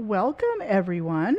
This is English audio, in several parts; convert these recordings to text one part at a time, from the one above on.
Welcome, everyone.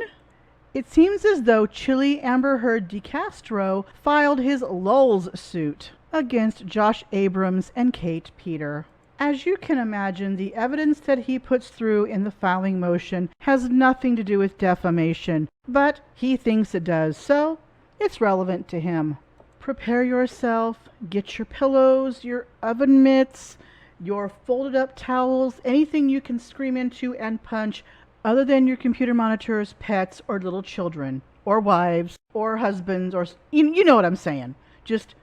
It seems as though Chili Amber Heard DeCastro filed his LOLZsuit against Josh Abrams and Kate Peter. As you can imagine, the evidence that he puts through in the filing motion has nothing to do with defamation, but he thinks it does, so it's relevant to him. Prepare yourself, get your pillows, your oven mitts, your folded up towels, anything you can scream into and punch other than your computer monitors, pets, or little children, or wives, or husbands, or you know what I'm saying. Just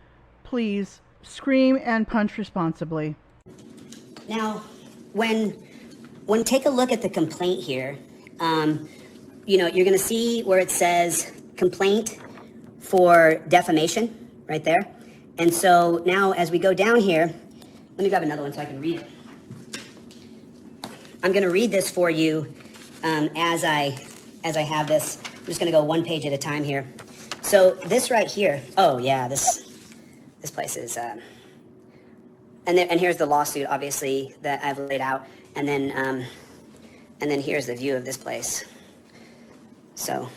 please scream and punch responsibly. Now, when take a look at the complaint here, you're going to see where it says complaint for defamation right there. And so now as we go down here, let me grab another one so I can read it. I'm going to read this for you as I have this. I'm just going to go one page at a time here. So this right here, oh yeah, this place is, and here's the lawsuit, obviously, that I've laid out, and then here's the view of this place. So,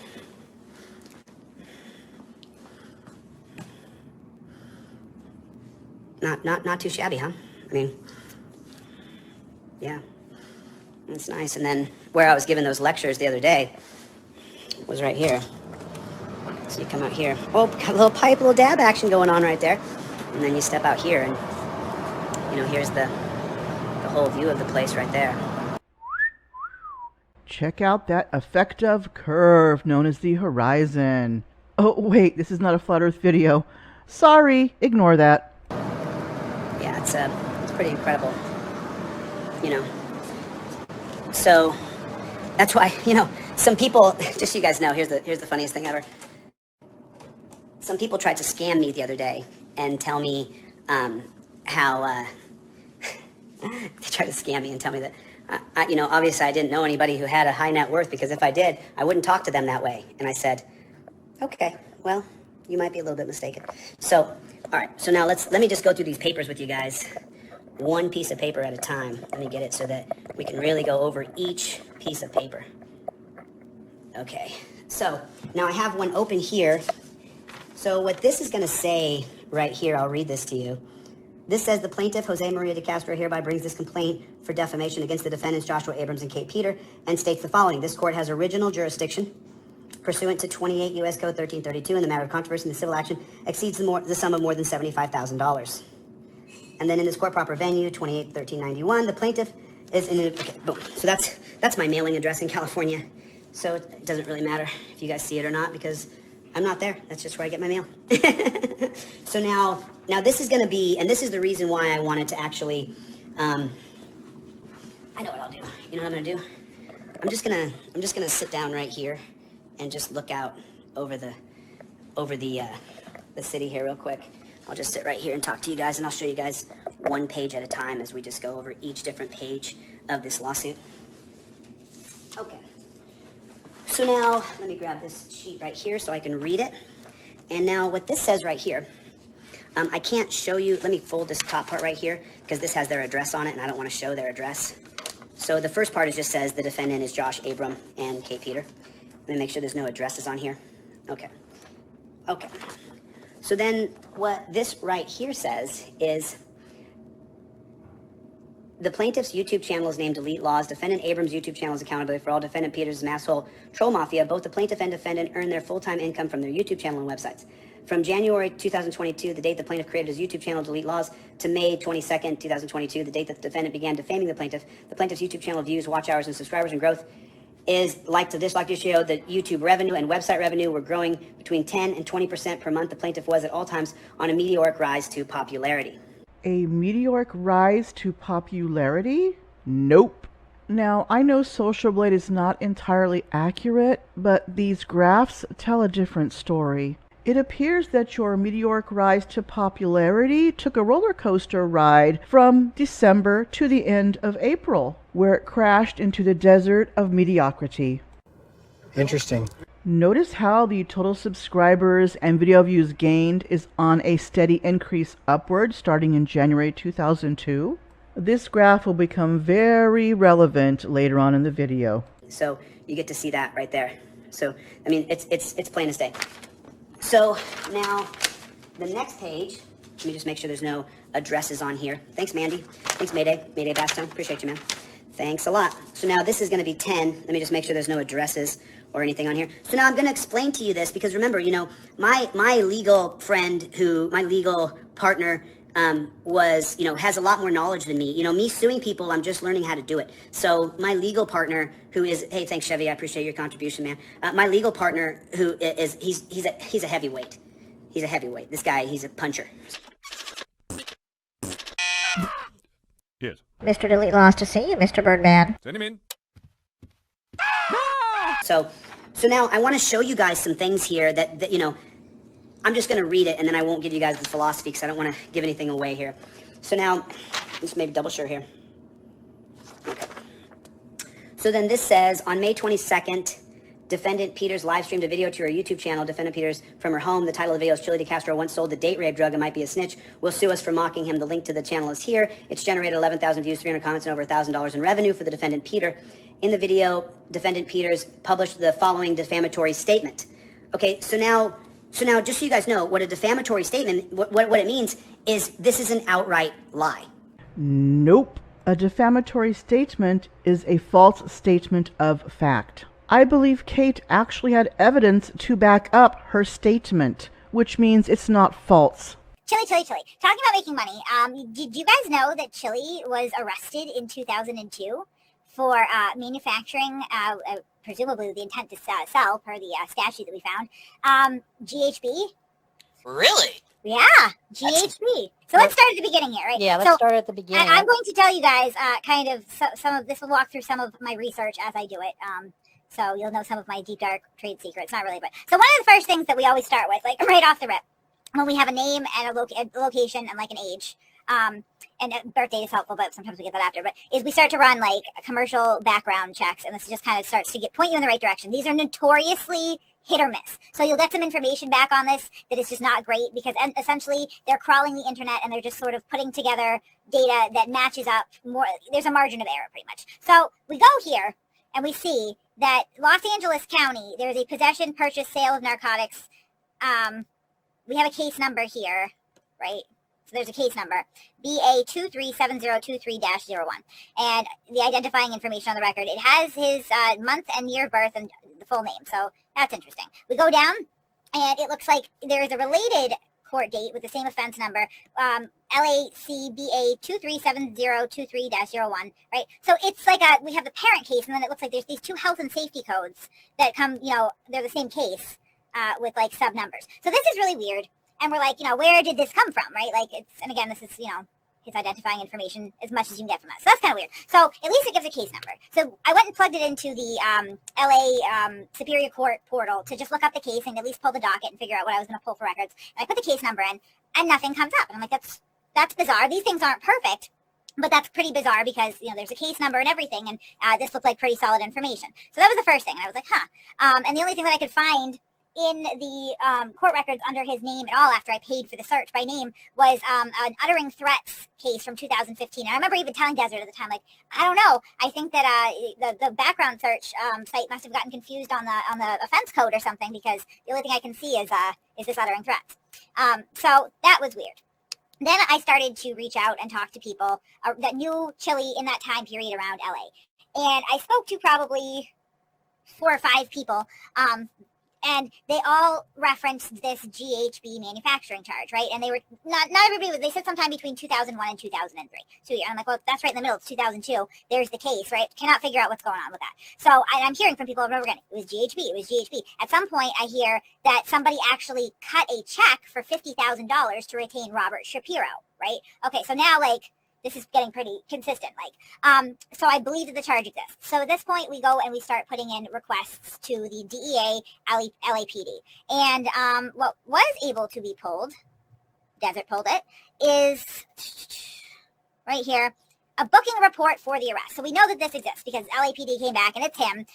not too shabby, huh? I mean, yeah, it's nice. And then where I was giving those lectures the other day was right here. So you come out here. Oh, got a little pipe, little dab action going on right there. And then you step out here and, here's the whole view of the place right there. Check out that effective curve known as the horizon. Oh, wait, this is not a flat earth video. Sorry, ignore that. Yeah, it's pretty incredible. So that's why, some people, just so you guys know, here's the funniest thing ever. Some people tried to scam me the other day and tell me how they tried to scam me and tell me that, obviously I didn't know anybody who had a high net worth, because if I did, I wouldn't talk to them that way. And I said, okay, well, you might be a little bit mistaken. So, all right, so now let me just go through these papers with you guys, one piece of paper at a time. Let me get it so that we can really go over each piece of paper. Okay, so now I have one open here. So what this is going to say right here, I'll read this to you. This says the plaintiff, Jose Maria DeCastro, hereby brings this complaint for defamation against the defendants Joshua Abrams and Kate Peter, and states the following. This court has original jurisdiction pursuant to 28 U.S. Code 1332 in the matter of controversy in the civil action exceeds the sum of more than $75,000. And then in this court proper venue, 28-1391, the plaintiff is in okay, boom. So that's my mailing address in California. So it doesn't really matter if you guys see it or not, because I'm not there. That's just where I get my mail. So now this is going to be, and this is the reason why I wanted to actually, I know what I'll do. You know what I'm going to do? I'm just gonna sit down right here and just look out over the city here real quick. I'll just sit right here and talk to you guys, and I'll show you guys one page at a time as we just go over each different page of this lawsuit. Okay. So now, let me grab this sheet right here so I can read it. And now what this says right here, I can't show you, let me fold this top part right here, because this has their address on it, and I don't want to show their address. So the first part just says the defendant is Josh Abram and Kate Peter. Let me make sure there's no addresses on here. Okay. Okay. So then what this right here says is the plaintiff's YouTube channel is named Delete Laws. Defendant Abrams' YouTube channel is accountable for all defendant Peter's masshole troll mafia. Both the plaintiff and defendant earn their full-time income from their YouTube channel and websites. From January 2022, the date the plaintiff created his YouTube channel, Delete Laws, to May 22nd, 2022, the date that the defendant began defaming the plaintiff's YouTube channel views, watch hours, and subscribers and growth is like to dislike to show that YouTube revenue and website revenue were growing between 10 and 20% per month. The plaintiff was at all times on a meteoric rise to popularity. A meteoric rise to popularity? Nope. Now, I know Social Blade is not entirely accurate, but these graphs tell a different story. It appears that your meteoric rise to popularity took a roller coaster ride from December to the end of April, where it crashed into the desert of mediocrity. Interesting. Notice how the total subscribers and video views gained is on a steady increase upward starting in January 2002. This graph will become very relevant later on in the video. So you get to see that right there. So, I mean, it's plain as day. So now the next page, let me just make sure there's no addresses on here. Thanks, Mandy. Thanks, Mayday. Mayday Bastone. Appreciate you, man. Thanks a lot. So now this is going to be 10. Let me just make sure there's no addresses or anything on here. So now I'm going to explain to you this because remember, you know, my legal friend my legal partner was, you know, has a lot more knowledge than me. You know, me suing people, I'm just learning how to do it. So my legal partner who is, hey, thanks, Chevy. I appreciate your contribution, man. My legal partner who is, he's a heavyweight. He's a heavyweight. This guy, he's a puncher. Yes. Mr. Delete lost to see you, Mr. Birdman. Send him in. So now I want to show you guys some things here that you know, I'm just going to read it and then I won't give you guys the philosophy because I don't want to give anything away here. So now, let's maybe double sure here. Okay. So then this says, on May 22nd, Defendant Peters live streamed a video to her YouTube channel. Defendant Peters from her home. The title of the video is Chilito Castro once sold the date rape drug and might be a snitch. Will sue us for mocking him. The link to the channel is here. It's generated 11,000 views, 300 comments, and over $1,000 in revenue for the defendant Peter. In the video, Defendant Peters published the following defamatory statement. Okay, so now just so you guys know, what a defamatory statement, what it means is this is an outright lie. Nope. A defamatory statement is a false statement of fact. I believe Kate actually had evidence to back up her statement, which means it's not false. Chili. Talking about making money, did you guys know that Chili was arrested in 2002 for manufacturing, presumably with the intent to sell, per the statute that we found, GHB? Really? Yeah, GHB. So let's start at the beginning here, right? Yeah, let's start at the beginning. I'm going to tell you guys kind of some of this. Will walk through some of my research as I do it. So you'll know some of my deep, dark trade secrets. Not really, but so one of the first things that we always start with, like right off the rip, when we have a name and a location and like an age, and a birthday is helpful, but sometimes we get that after, but is we start to run like commercial background checks, and this just kind of starts to point you in the right direction. These are notoriously hit or miss. So you'll get some information back on this that is just not great because essentially they're crawling the internet and they're just sort of putting together data that matches up more. There's a margin of error pretty much. So we go here and we see that Los Angeles County, there's a possession, purchase, sale of narcotics. We have a case number here, right? So there's a case number, BA237023-01. And the identifying information on the record, it has his month and year of birth and the full name. So that's interesting. We go down and it looks like there is a related court date with the same offense number, LACBA 237023-01, right? So it's like we have the parent case, and then it looks like there's these two health and safety codes that come, you know, they're the same case with like sub numbers. So this is really weird. And we're like, you know, where did this come from, right? Like and again, this is, you know, his identifying information as much as you can get from us. So that's kind of weird. So at least it gives a case number. So I went and plugged it into the LA Superior Court portal to just look up the case and at least pull the docket and figure out what I was going to pull for records. And I put the case number in and nothing comes up. And I'm like, that's bizarre. These things aren't perfect, but that's pretty bizarre because, you know, there's a case number and everything. And this looked like pretty solid information. So that was the first thing. And I was like, and the only thing that I could find in the court records under his name at all after I paid for the search by name was an uttering threats case from 2015. And I remember even telling Desert at the time, like, I don't know. I think that the background search site must have gotten confused on the offense code or something because the only thing I can see is this uttering threats. So that was weird. Then I started to reach out and talk to people that knew Chili in that time period around LA. And I spoke to probably 4 or 5 people. And they all referenced this GHB manufacturing charge, right? And they were not everybody. They said sometime between 2001 and 2003. So I'm like, well, that's right in the middle. It's 2002. There's the case, right? Cannot figure out what's going on with that. So I'm hearing from people over and over again. It was GHB. It was GHB. At some point, I hear that somebody actually cut a check for $50,000 to retain Robert Shapiro, right? Okay, so now like. This is getting pretty consistent, so I believe that the charge exists. So at this point, we go and we start putting in requests to the DEA, LAPD. And what was able to be pulled, Desert pulled it, is right here, a booking report for the arrest. So we know that this exists because LAPD came back and it's him.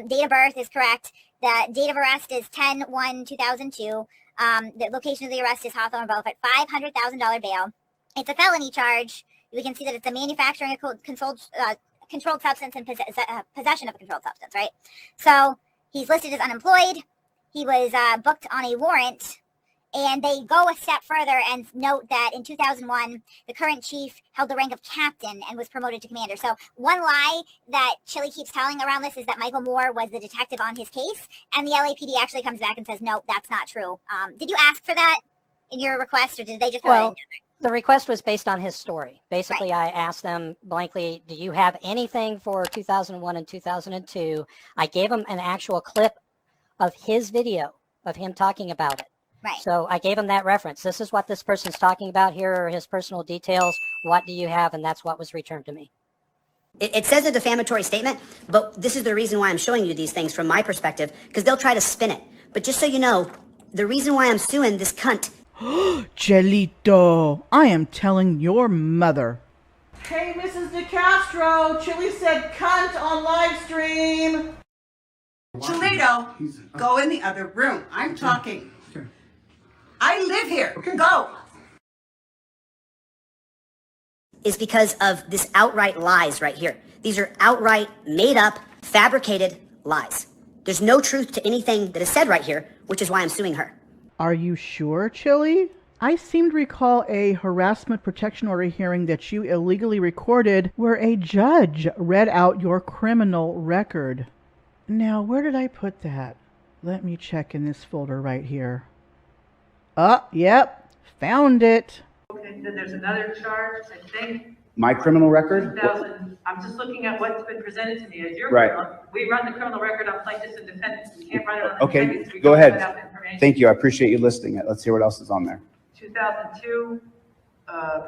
Date of birth is correct. The date of arrest is 10/1/2002. The location of the arrest is Hawthorne Boulevard, $500,000 bail. It's a felony charge. We can see that it's a manufacturing controlled substance and possession of a controlled substance, right? So he's listed as unemployed. He was booked on a warrant. And they go a step further and note that in 2001, the current chief held the rank of captain and was promoted to commander. So one lie that Chili keeps telling around this is that Michael Moore was the detective on his case. And the LAPD actually comes back and says, no, that's not true. Did you ask for that in your request, or did they just... Well, the request was based on his story. Basically, right. I asked them blankly, do you have anything for 2001 and 2002? I gave them an actual clip of his video of him talking about it. Right. So I gave him that reference. This is what this person's talking about. Here are his personal details. What do you have? And that's what was returned to me. It says a defamatory statement, but this is the reason why I'm showing you these things from my perspective, because they'll try to spin it. But just so you know, the reason why I'm suing this cunt... Chilito, I am telling your mother. Hey, Mrs. DeCastro, Chili said cunt on live stream. Chilito, go in the other room. I'm talking. I live here. Go. Is because of this outright lies right here. These are outright made up, fabricated lies. There's no truth to anything that is said right here, which is why I'm suing her. Are you sure, Chili? I seem to recall a harassment protection order hearing that you illegally recorded where a judge read out your criminal record. Now, where did I put that? Let me check in this folder right here. Yep, found it. Okay, then there's another charge, I think. My criminal record? 2000. I'm just looking at what's been presented to me as your Right. criminal. We run the criminal record on plaintiffs and defendants. We can't run it on Okay, defendants. We go don't ahead. put out the information. Thank you. I appreciate you listing it. Let's hear what else is on there. 2002,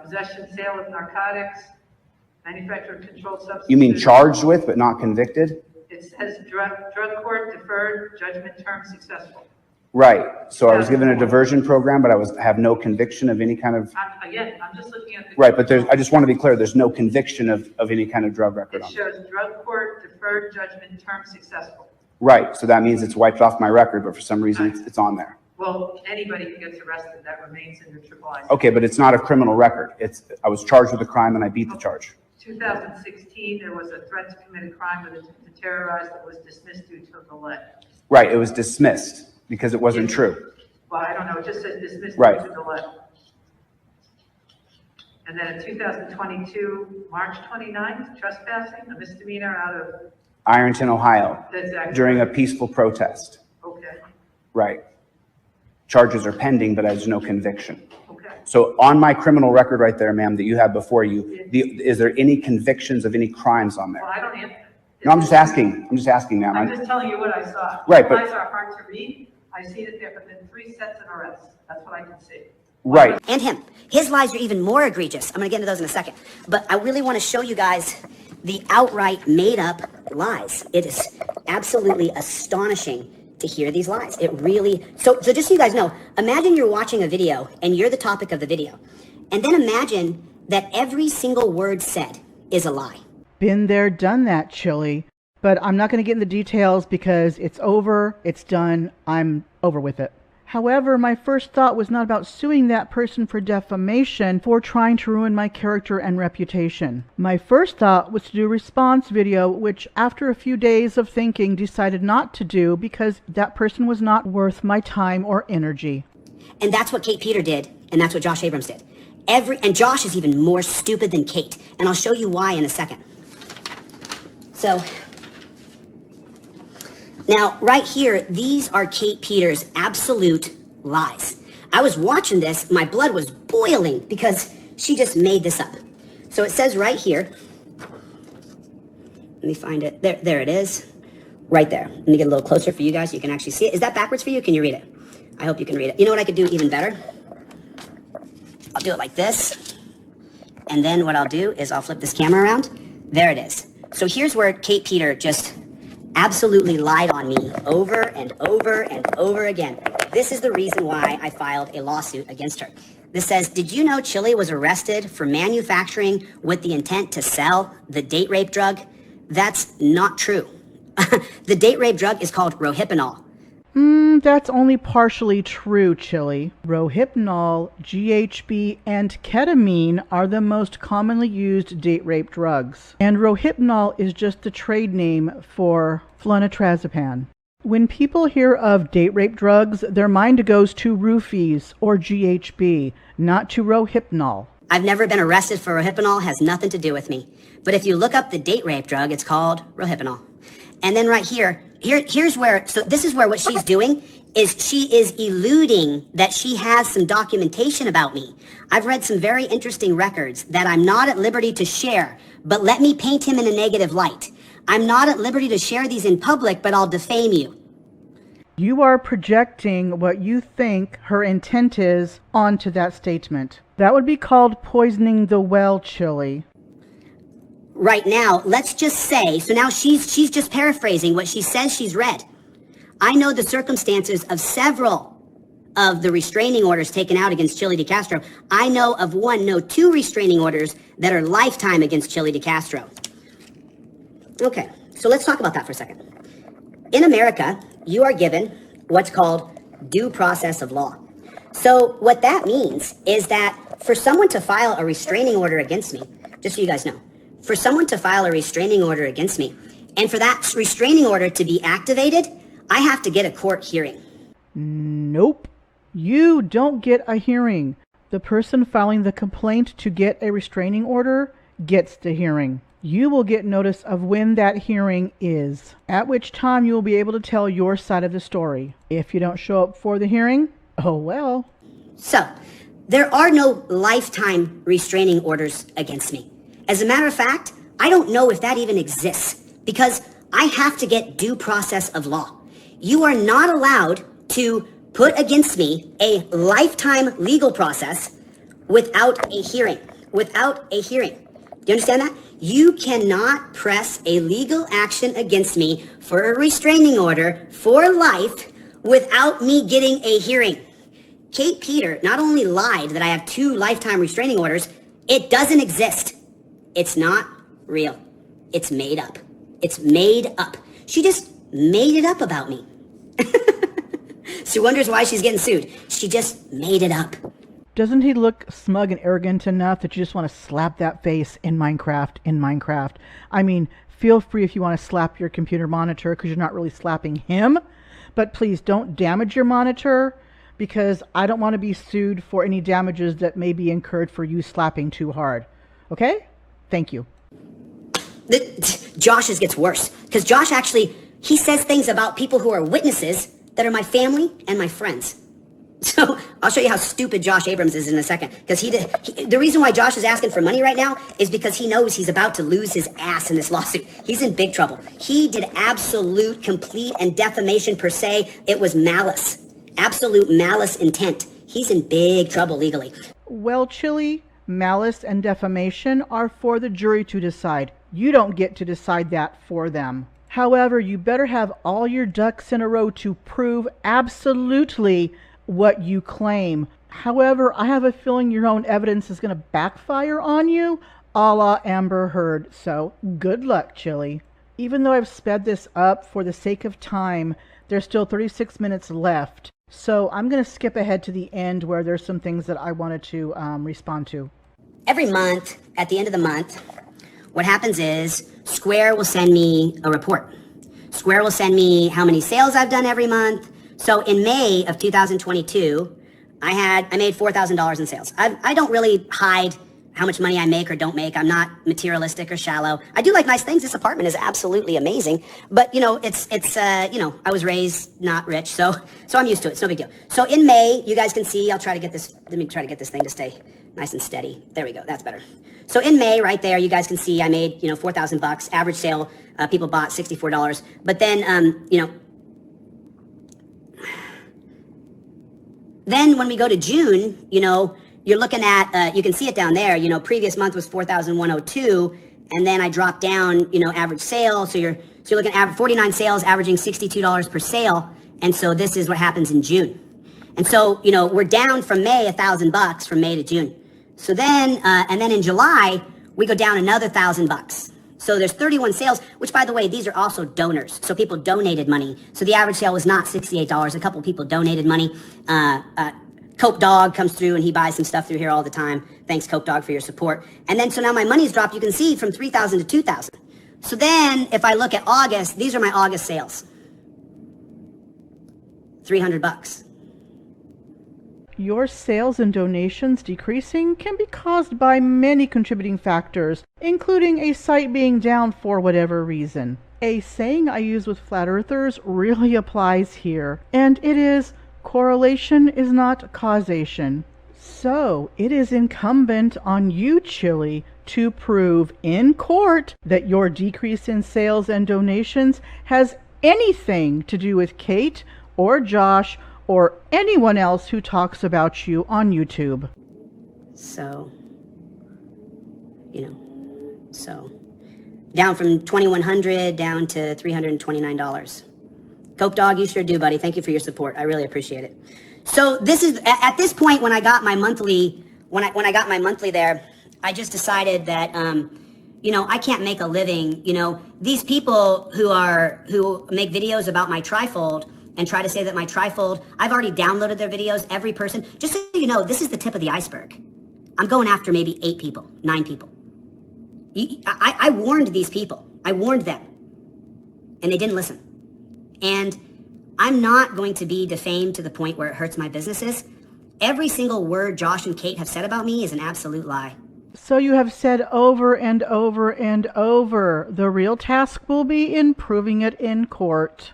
possession, sale of narcotics, manufacture of controlled substances. You mean charged with but not convicted? It says drug court deferred, judgment term successful. Right. So I was given a diversion program, but I have no conviction of any kind of... Again, I'm just looking at the... Right, but I just want to be clear, there's no conviction of any kind of drug record It on it. shows drug court deferred, judgment term successful. Right, so that means it's wiped off my record, but for some reason it's on there. Well, anybody who gets arrested, that remains in the triple I. Okay, but it's not a criminal record. I was charged with a crime and I beat the charge. 2016, there was a threat to commit a crime with intent to terrorize that was dismissed due to a delay. Right, it was dismissed because it wasn't true. Well, I don't know, it just says dismissed due Right. to delay. And then in 2022, March 29th, trespassing, a misdemeanor out of, Ironton, Ohio, exactly. during a peaceful protest. Okay, Right. Charges are pending, but there's no conviction. okay. So on my criminal record right there, ma'am, that you have before you, is there any convictions of any crimes on Well, there? I don't answer. No, I'm just asking, ma'am. I'm just telling you what I saw. Right, but- Lies are hard to read. I see that there have been 3 sets of arrests. That's what I can see. Right. And him. His lies are even more egregious. I'm going to get into those in a second. But I really want to show you guys the outright made-up lies. It is absolutely astonishing to hear these lies. It really... So just so you guys know, imagine you're watching a video and you're the topic of the video. And then imagine that every single word said is a lie. Been there, done that, Chili. But I'm not going to get into the details because it's over, it's done, I'm over with it. However, my first thought was not about suing that person for defamation for trying to ruin my character and reputation. My first thought was to do a response video, which after a few days of thinking decided not to do because that person was not worth my time or energy. And that's what Kate Peter did, and that's what Josh Abrams did. And Josh is even more stupid than Kate, and I'll show you why in a second. So, now right here, these are Kate Peter's absolute lies. I was watching this, my blood was boiling because she just made this up. So it says right here, let me find it, there it is, right there. Let me get a little closer for you guys so you can actually see it. Is that backwards for you? Can you read it? I hope you can read it. You know what I could do even better? I'll do it like this. And then what I'll do is I'll flip this camera around. There it is. So here's where Kate Peter just absolutely lied on me over and over and over again. This is the reason why I filed a lawsuit against her. This says, did you know Chili was arrested for manufacturing with the intent to sell the date rape drug? That's not true. The date rape drug is called rohypnol. That's only partially true, Chili. Rohypnol, GHB, and ketamine are the most commonly used date rape drugs. And Rohypnol is just the trade name for flunitrazepam. When people hear of date rape drugs, their mind goes to roofies or GHB, not to Rohypnol. I've never been arrested for Rohypnol, has nothing to do with me. But if you look up the date rape drug, it's called Rohypnol. And then right here's where, so this is where what she's doing is she is eluding that she has some documentation about me. I've read some very interesting records that I'm not at liberty to share, but let me paint him in a negative light. I'm not at liberty to share these in public, but I'll defame you. You are projecting what you think her intent is onto that statement. That would be called poisoning the well, Chili. Right now, let's just say, so now she's just paraphrasing what she says she's read. I know the circumstances of several of the restraining orders taken out against Chili de Castro. I know of two restraining orders that are lifetime against Chili de Castro. Okay, so let's talk about that for a second. In America, you are given what's called due process of law. So what that means is that for someone to file a restraining order against me, just so you guys know, for someone to file a restraining order against me, and for that restraining order to be activated, I have to get a court hearing. Nope. You don't get a hearing. The person filing the complaint to get a restraining order gets the hearing. You will get notice of when that hearing is, at which time you will be able to tell your side of the story. If you don't show up for the hearing, oh well. So, there are no lifetime restraining orders against me. As a matter of fact, I don't know if that even exists because I have to get due process of law. You are not allowed to put against me a lifetime legal process without a hearing. Without a hearing. Do you understand that? You cannot press a legal action against me for a restraining order for life without me getting a hearing. Kate Peter not only lied that I have 2 lifetime restraining orders, it doesn't exist. It's not real. It's made up. It's made up. She just made it up about me. She wonders why she's getting sued. She just made it up. Doesn't he look smug and arrogant enough that you just want to slap that face in Minecraft? I mean, feel free if you want to slap your computer monitor because you're not really slapping him. But please don't damage your monitor because I don't want to be sued for any damages that may be incurred for you slapping too hard. Okay? Thank you. Josh's gets worse because Josh actually, he says things about people who are witnesses that are my family and my friends. So I'll show you how stupid Josh Abrams is in a second. Because the reason why Josh is asking for money right now is because he knows he's about to lose his ass in this lawsuit. He's in big trouble. He did absolute, complete, and defamation per se. It was malice. Absolute malice intent. He's in big trouble legally. Well, Chili, malice and defamation are for the jury to decide. You don't get to decide that for them. However, you better have all your ducks in a row to prove absolutely what you claim. However, I have a feeling your own evidence is going to backfire on you, a la Amber Heard. So, good luck, Chili. Even though I've sped this up for the sake of time, there's still 36 minutes left. So, I'm going to skip ahead to the end where there's some things that I wanted to respond to. Every month, at the end of the month, what happens is Square will send me a report. Square will send me how many sales I've done every month. So in May of 2022, I made $4,000 in sales. I don't really hide how much money I make or don't make. I'm not materialistic or shallow. I do like nice things. This apartment is absolutely amazing. But it's I was raised not rich, so I'm used to it. It's no big deal. So in May, you guys can see, I'll try to get this. Let me try to get this thing to stay nice and steady. There we go. That's better. So in May, right there, you guys can see I made $4,000. Average sale, people bought $64. But then Then when we go to June, you're looking at, you can see it down there, previous month was 4,102, and then I dropped down, average sale. So you're looking at 49 sales, averaging $62 per sale. And so this is what happens in June. And so, we're down from May, $1,000 from May to June. So then, and then in July, we go down another $1,000. So there's 31 sales, which by the way, these are also donors. So people donated money. So the average sale was not $68. A couple people donated money. Coke Dog comes through and he buys some stuff through here all the time. Thanks, Coke Dog, for your support. And then, so now my money's dropped, you can see, from 3,000 to 2,000. So then if I look at August, these are my August sales. $300. Your sales and donations decreasing can be caused by many contributing factors, including a site being down for whatever reason. A saying I use with flat earthers really applies here, and it is, correlation is not causation. So it is incumbent on you, Chili, to prove in court that your decrease in sales and donations has anything to do with Kate or Josh or anyone else who talks about you on YouTube. So, down from $2,100 down to $329. Coke Dog, you sure do, buddy. Thank you for your support. I really appreciate it. So this is, at this point, when I got my monthly, when I got my monthly there, I just decided that, I can't make a living. These people who make videos about my trifold and try to say that my trifold, I've already downloaded their videos, every person. Just so you know, this is the tip of the iceberg. I'm going after maybe 8 people, 9 people. I warned these people. I warned them. And they didn't listen. And I'm not going to be defamed to the point where it hurts my businesses. Every single word Josh and Kate have said about me is an absolute lie. So you have said over and over and over, the real task will be in proving it in court.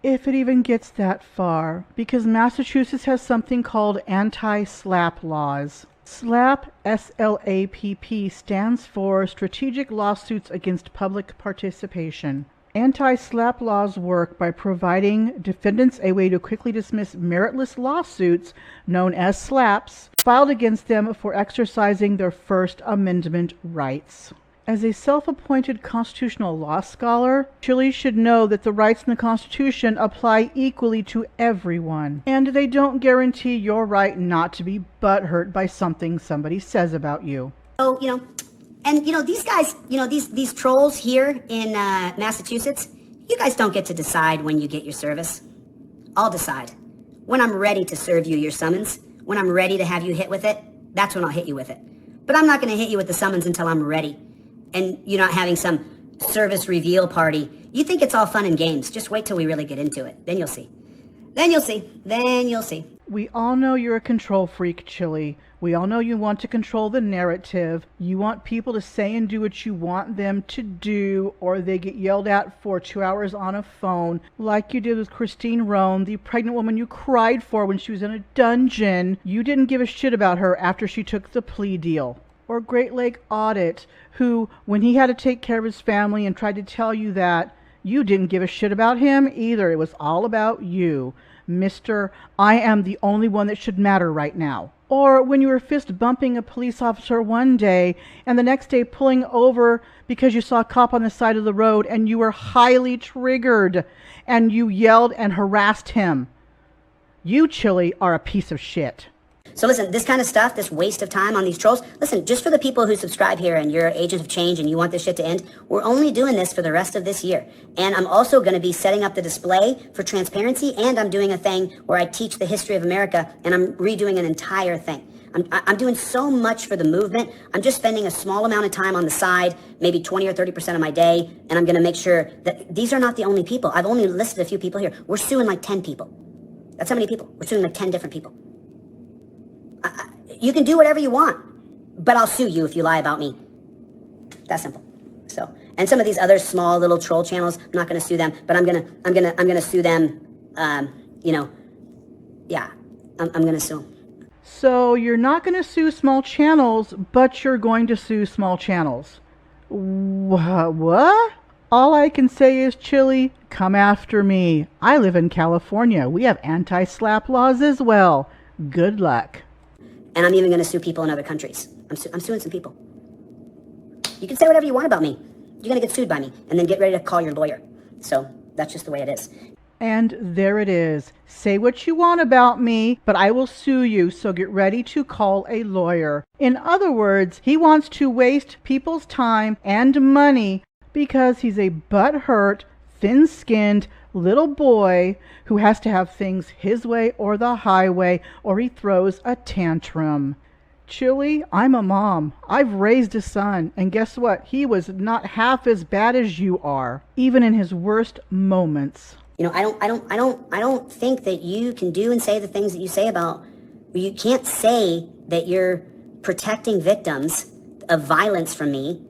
If it even gets that far, because Massachusetts has something called anti-SLAPP laws. SLAPP, S-L-A-P-P, stands for Strategic Lawsuits Against Public Participation. Anti-SLAPP laws work by providing defendants a way to quickly dismiss meritless lawsuits, known as SLAPPs, filed against them for exercising their First Amendment rights. As a self-appointed constitutional law scholar, Chili should know that the rights in the Constitution apply equally to everyone, and they don't guarantee your right not to be butthurt by something somebody says about you. So, these guys, these trolls here in Massachusetts, you guys don't get to decide when you get your service. I'll decide. When I'm ready to serve you your summons, when I'm ready to have you hit with it, that's when I'll hit you with it. But I'm not going to hit you with the summons until I'm ready. And you're not having some service reveal party. You think it's all fun and games. Just wait till we really get into it. Then you'll see. Then you'll see. Then you'll see. We all know you're a control freak, Chili. We all know you want to control the narrative. You want people to say and do what you want them to do, or they get yelled at for 2 hours on a phone, like you did with Christine Roan, the pregnant woman you cried for when she was in a dungeon. You didn't give a shit about her after she took the plea deal. Or Great Lake Audit, who, when he had to take care of his family and tried to tell you that, you didn't give a shit about him either. It was all about you. Mr. I am the only one that should matter right now. Or when you were fist bumping a police officer one day and the next day pulling over because you saw a cop on the side of the road and you were highly triggered and you yelled and harassed him. You, Chili, are a piece of shit. So listen, this kind of stuff, this waste of time on these trolls, listen, just for the people who subscribe here and you're agent of change and you want this shit to end, we're only doing this for the rest of this year. And I'm also going to be setting up the display for transparency, and I'm doing a thing where I teach the history of America, and I'm redoing an entire thing. I'm doing so much for the movement. I'm just spending a small amount of time on the side, maybe 20 or 30% of my day, and I'm going to make sure that these are not the only people. I've only listed a few people here. We're suing like 10 people. That's how many people. We're suing like 10 different people. You can do whatever you want, but I'll sue you if you lie about me. That's simple. So, and some of these other small little troll channels, I'm not going to sue them, but I'm gonna sue them. I'm gonna sue them. So you're not going to sue small channels, but you're going to sue small channels. What? All I can say is, Chili, come after me. I live in California. We have anti-SLAPP laws as well. Good luck. And I'm even going to sue people in other countries. I'm suing some people. You can say whatever you want about me. You're going to get sued by me, and then get ready to call your lawyer. So that's just the way it is. And there it is. Say what you want about me, but I will sue you, so get ready to call a lawyer. In other words, he wants to waste people's time and money because he's a butthurt, thin-skinned little boy who has to have things his way or the highway, or he throws a tantrum. Chili, I'm a mom. I've raised a son, and guess what? He was not half as bad as you are, even in his worst moments. You know, I don't think that you can do and say the things that you say about, you can't say that you're protecting victims of violence from me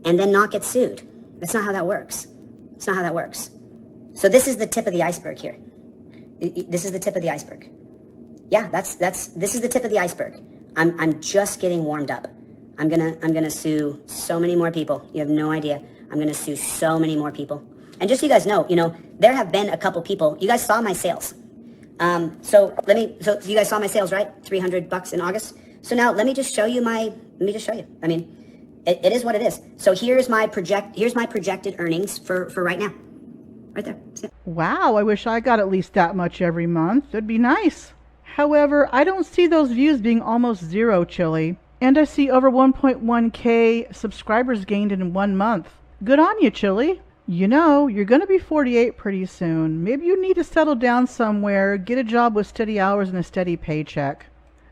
and then not get sued. That's not how that works. It's not how that works. So this is the tip of the iceberg here. This is the tip of the iceberg. Yeah, this is the tip of the iceberg. I'm just getting warmed up. I'm gonna sue so many more people. You have no idea. I'm gonna sue so many more people. And just so you guys know, there have been a couple people. You guys saw my sales. So you guys saw my sales, right? $300 in August. So now let me just show you. I mean, it is what it is. So here's my projected earnings for right now. Right there. See it? Wow, I wish I got at least that much every month. That'd be nice. However, I don't see those views being almost zero, Chili. And I see over 1.1K subscribers gained in 1 month. Good on you, Chili. You know, you're going to be 48 pretty soon. Maybe you need to settle down somewhere, get a job with steady hours and a steady paycheck.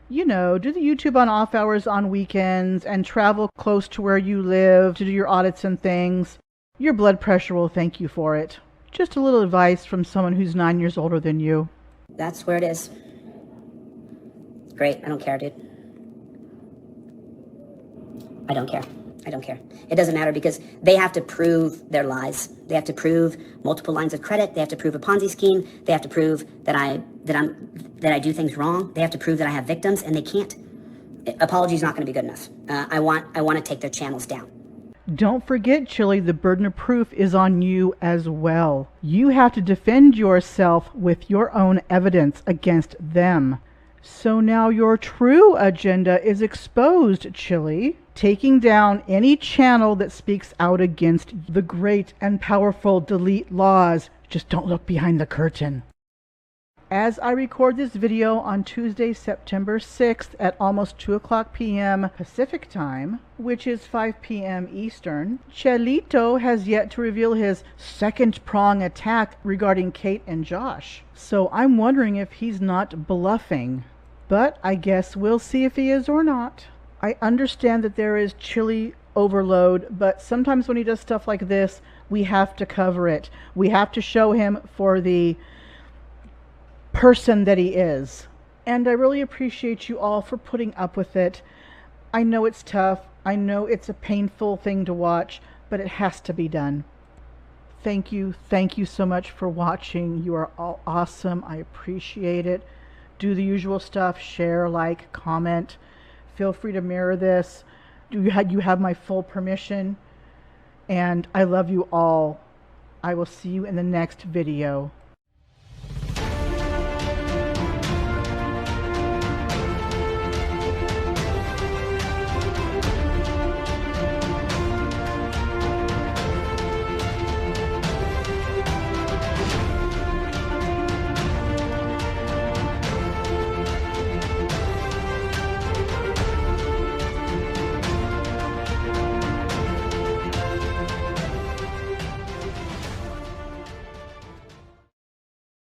You know, do the YouTube on off hours on weekends and travel close to where you live to do your audits and things. Your blood pressure will thank you for it. Just a little advice from someone who's 9 years older than you. That's where it is. Great. I don't care, dude. I don't care. I don't care. It doesn't matter because they have to prove their lies. They have to prove multiple lines of credit. They have to prove a Ponzi scheme. They have to prove that I do things wrong. They have to prove that I have victims, and they can't. Apology is not going to be good enough. I want to take their channels down. Don't forget, Chili, the burden of proof is on you as well. You have to defend yourself with your own evidence against them. So now your true agenda is exposed, Chili, taking down any channel that speaks out against the great and powerful delete laws. Just don't look behind the curtain. As I record this video on Tuesday, September 6th at almost 2:00 p.m. Pacific time, which is 5 p.m. Eastern, Chilito has yet to reveal his second prong attack regarding Kate and Josh. So I'm wondering if he's not bluffing. But I guess we'll see if he is or not. I understand that there is Chili overload, but sometimes when he does stuff like this, we have to cover it. We have to show him for the person that he is. And I really appreciate you all for putting up with it. I know it's tough. I know it's a painful thing to watch, but it has to be done. Thank you so much for watching. You are all awesome. I appreciate it. Do the usual stuff, share, like, comment. Feel free to mirror this. You have my full permission. And I love you all. I will see you in the next video.